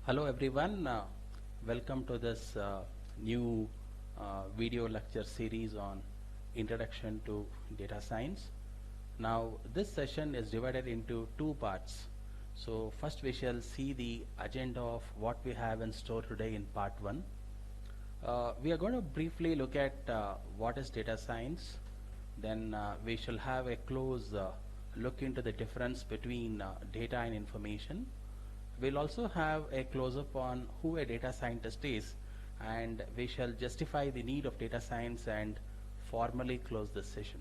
Hello everyone, welcome to this new video lecture series on Introduction to Data Science. Now this session is divided into two parts. So first we shall see the agenda of what we have in store today in part 1. We are going to briefly look at what is data science. Then we shall have a close look into the difference between data and information. We'll also have a close-up on who a data scientist is, and we shall justify the need of data science and formally close this session.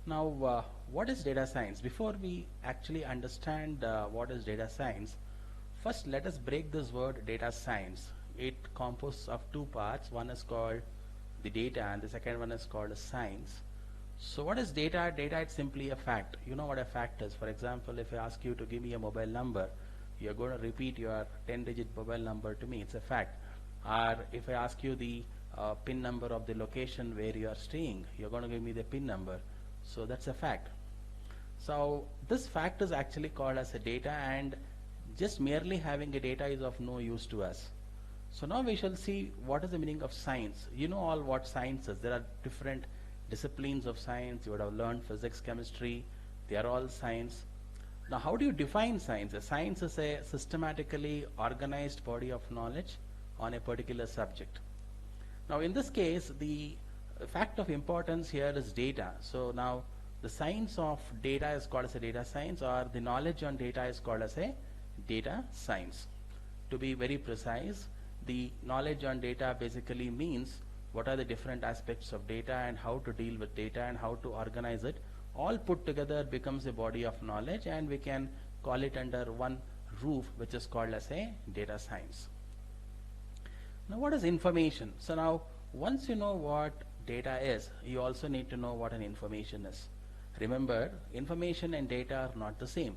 Now, what is data science? Before we actually understand what is data science, first let us break this word data science. It composed of two parts. One is called the data and the second one is called science. So what is data? Data is simply a fact. You know what a fact is. For example, if I ask you to give me a mobile number, you're going to repeat your 10-digit mobile number to me. It's a fact. Or if I ask you the PIN number of the location where you are staying, you're going to give me the PIN number. So that's a fact. So this fact is actually called as a data, and just merely having a data is of no use to us. So now we shall see what is the meaning of science. You know all what science is. There are different disciplines of science. You would have learned physics, chemistry. They are all science. Now, how do you define science? A science is a systematically organized body of knowledge on a particular subject. Now, in this case, the fact of importance here is data. So now, the science of data is called as a data science, or the knowledge on data is called as a data science. To be very precise, the knowledge on data basically means what are the different aspects of data and how to deal with data and how to organize it. All put together becomes a body of knowledge, and we can call it under one roof, which is called as a data science. Now, what is information? So now, once you know what data is, you also need to know what an information is. Remember, information and data are not the same.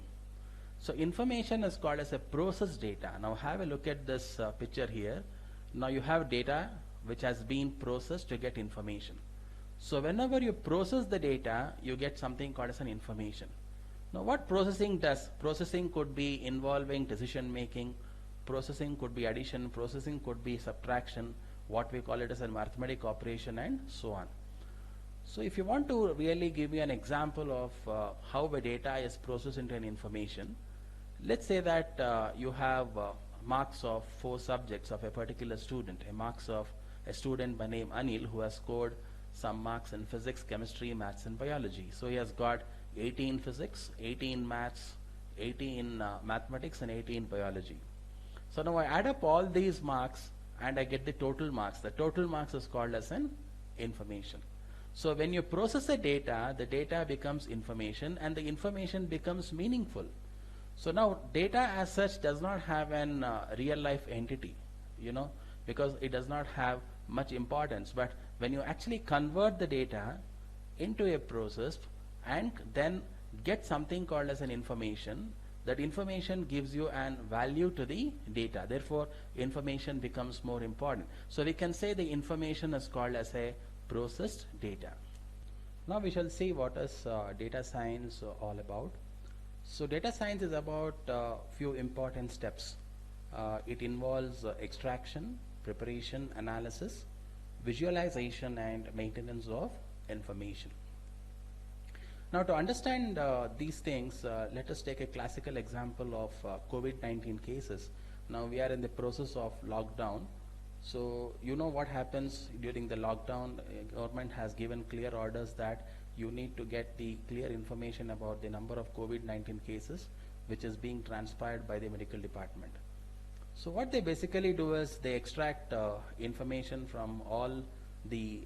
So information is called as a processed data. Now have a look at this picture here. Now you have data which has been processed to get information. So whenever you process the data, you get something called as an information. Now what processing does? Processing could be involving decision making, processing could be addition, processing could be subtraction, what we call it as a mathematic operation, and so on. So if you want to really give you an example of how a data is processed into an information, let's say that you have marks of 4 subjects of a particular student, marks of a student by name Anil who has scored some marks in physics, chemistry, maths and biology. So he has got 18 physics, 18 maths, 18 mathematics and 18 biology. So now I add up all these marks and I get the total marks. The total marks is called as an information. So when you process the data becomes information, and the information becomes meaningful. So now data as such does not have an real life entity, because it does not have much importance. But when you actually convert the data into a process and then get something called as an information, that information gives you an value to the data. Therefore, information becomes more important. So we can say the information is called as a processed data. Now we shall see what is data science all about. So data science is about few important steps. It involves extraction, preparation, analysis, visualization and maintenance of information. Now to understand these things, let us take a classical example of COVID-19 cases. Now we are in the process of lockdown. So you know what happens during the lockdown. Government has given clear orders that you need to get the clear information about the number of COVID-19 cases which is being transpired by the medical department. So what they basically do is they extract information from all the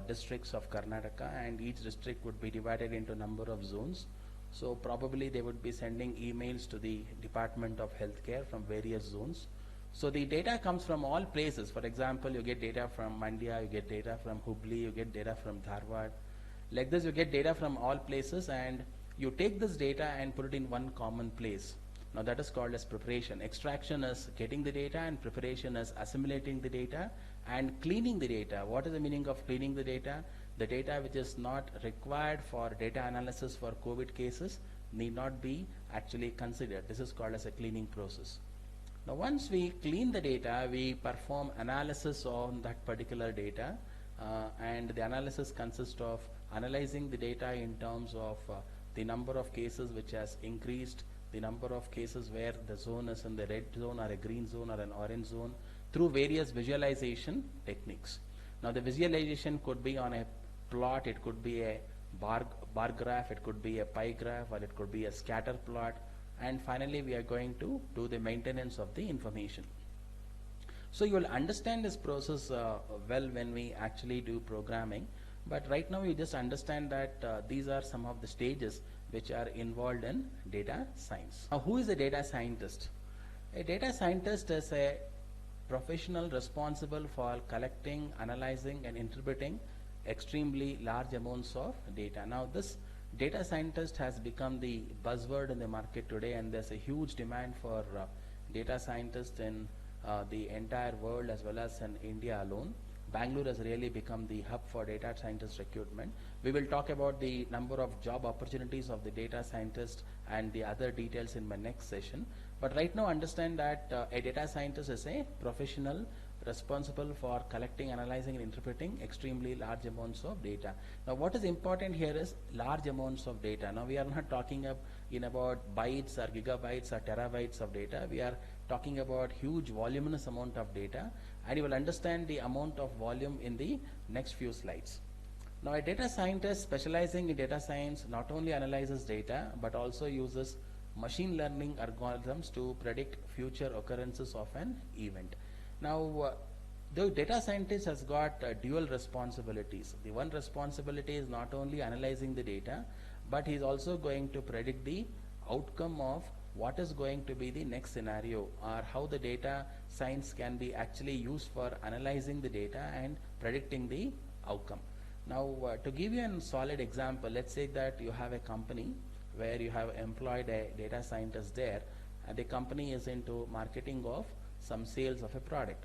districts of Karnataka, and each district would be divided into a number of zones. So probably they would be sending emails to the Department of Healthcare from various zones. So the data comes from all places. For example, you get data from Mandya, you get data from Hubli, you get data from Dharwad. Like this, you get data from all places, and you take this data and put it in one common place. Now that is called as preparation. Extraction is getting the data, and preparation is assimilating the data and cleaning the data. What is the meaning of cleaning the data? The data which is not required for data analysis for COVID cases need not be actually considered. This is called as a cleaning process. Now once we clean the data, we perform analysis on that particular data, and the analysis consists of analyzing the data in terms of the number of cases which has increased, the number of cases where the zone is in the red zone or a green zone or an orange zone, through various visualization techniques. Now the visualization could be on a plot, it could be a bar graph, it could be a pie graph, or it could be a scatter plot, and finally we are going to do the maintenance of the information. So you will understand this process well when we actually do programming, but right now you just understand that these are some of the stages which are involved in data science. Now who is a data scientist? A data scientist is a professional responsible for collecting, analyzing and interpreting extremely large amounts of data. Now this data scientist has become the buzzword in the market today, and there's a huge demand for data scientists in the entire world as well as in India alone. Bangalore has really become the hub for data scientist recruitment. We will talk about the number of job opportunities of the data scientist and the other details in my next session. But right now understand that a data scientist is a professional responsible for collecting, analyzing and interpreting extremely large amounts of data. Now what is important here is large amounts of data. Now we are not talking about bytes or gigabytes or terabytes of data. We are talking about huge voluminous amount of data, and you will understand the amount of volume in the next few slides. Now a data scientist specializing in data science not only analyzes data but also uses machine learning algorithms to predict future occurrences of an event. Now the data scientist has got dual responsibilities. The one responsibility is not only analyzing the data, but he is also going to predict the outcome of what is going to be the next scenario, or how the data science can be actually used for analyzing the data and predicting the outcome. Now to give you a solid example, let's say that you have a company where you have employed a data scientist there, and the company is into marketing of some sales of a product.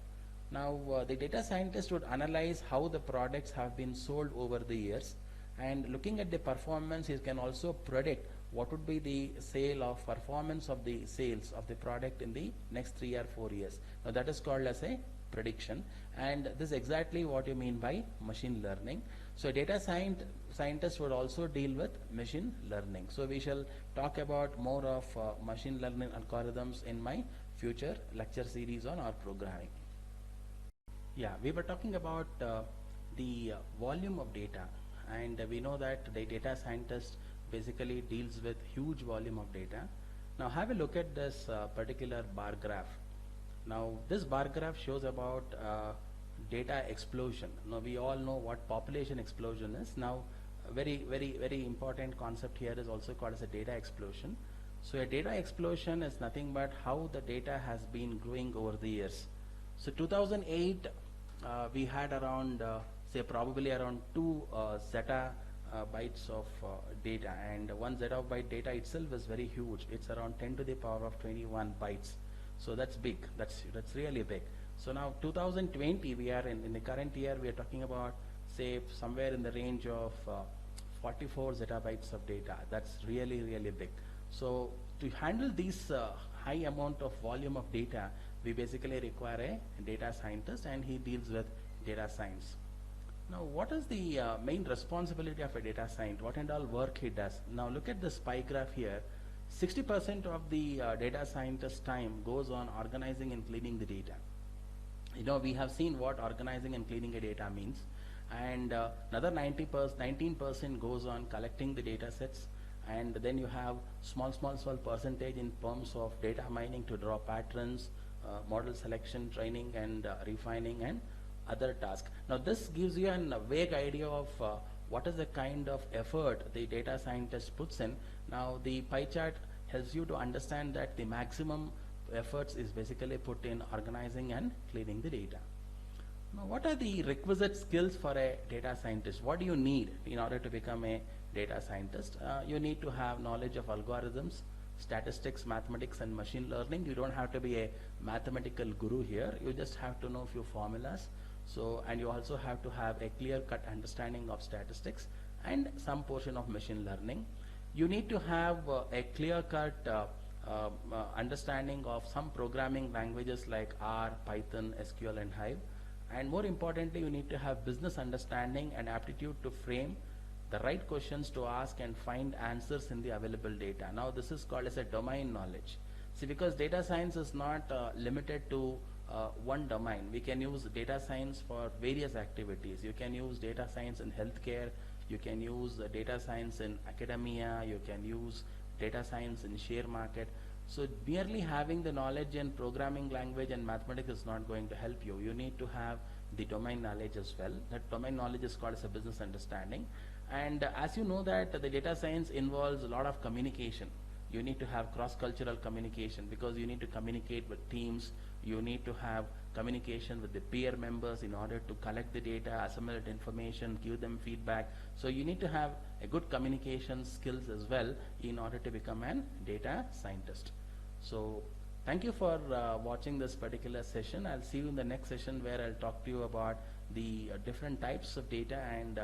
Now the data scientist would analyze how the products have been sold over the years, and looking at the performance, he can also predict what would be the sale of performance of the sales of the product in the next 3 or 4 years. Now that is called as a prediction, and this is exactly what you mean by machine learning. So a data scientist would also deal with machine learning. So we shall talk about more of machine learning algorithms in my future lecture series on our programming. Yeah, we were talking about the volume of data, and we know that the data scientist basically deals with huge volume of data. Now have a look at this particular bar graph. Now this bar graph shows about data explosion. Now we all know what population explosion is. Now very important concept here is also called as a data explosion. So a data explosion is nothing but how the data has been growing over the years. So 2008 we had around say probably around 2 zettabytes of data, and 1 zettabyte data itself is very huge. It's around 10 to the power of 21 bytes. So that's big. That's really big. So now 2020, we are in the current year, we are talking about say somewhere in the range of 44 zettabytes of data. That's really big. So to handle these high amount of volume of data, we basically require a data scientist, and he deals with data science. Now what is the main responsibility of a data scientist? What and all work he does? Now look at this pie graph here. 60% of the data scientist's time goes on organizing and cleaning the data. You know, we have seen what organizing and cleaning a data means, and another 19% goes on collecting the data sets, and then you have small percentage in terms of data mining to draw patterns, model selection, training and refining, and other tasks. Now this gives you a vague idea of what is the kind of effort the data scientist puts in. Now the pie chart helps you to understand that the maximum efforts is basically put in organizing and cleaning the data. Now what are the requisite skills for a data scientist? What do you need in order to become a data scientist? You need to have knowledge of algorithms, statistics, mathematics and machine learning. You don't have to be a mathematical guru here. You just have to know a few formulas. So, and you also have to have a clear-cut understanding of statistics and some portion of machine learning. You need to have a clear-cut understanding of some programming languages like R, Python, SQL and Hive. And more importantly, you need to have business understanding and aptitude to frame the right questions to ask and find answers in the available data. Now this is called as a domain knowledge. See, because data science is not limited to one domain. We can use data science for various activities. You can use data science in healthcare, you can use data science in academia, you can use data science in share market. So merely having the knowledge in programming language and mathematics is not going to help you. You need to have the domain knowledge as well. That domain knowledge is called as a business understanding. And as you know that the data science involves a lot of communication. You need to have cross-cultural communication because you need to communicate with teams. You need to have communication with the peer members in order to collect the data, assimilate information, give them feedback. So you need to have a good communication skills as well in order to become an data scientist. So thank you for watching this particular session. I'll see you in the next session where I'll talk to you about the different types of data and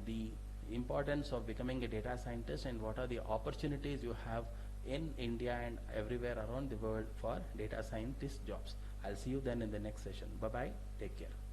the importance of becoming a data scientist and what are the opportunities you have in India and everywhere around the world for data scientist jobs. I'll see you then in the next session. Bye bye. Take care.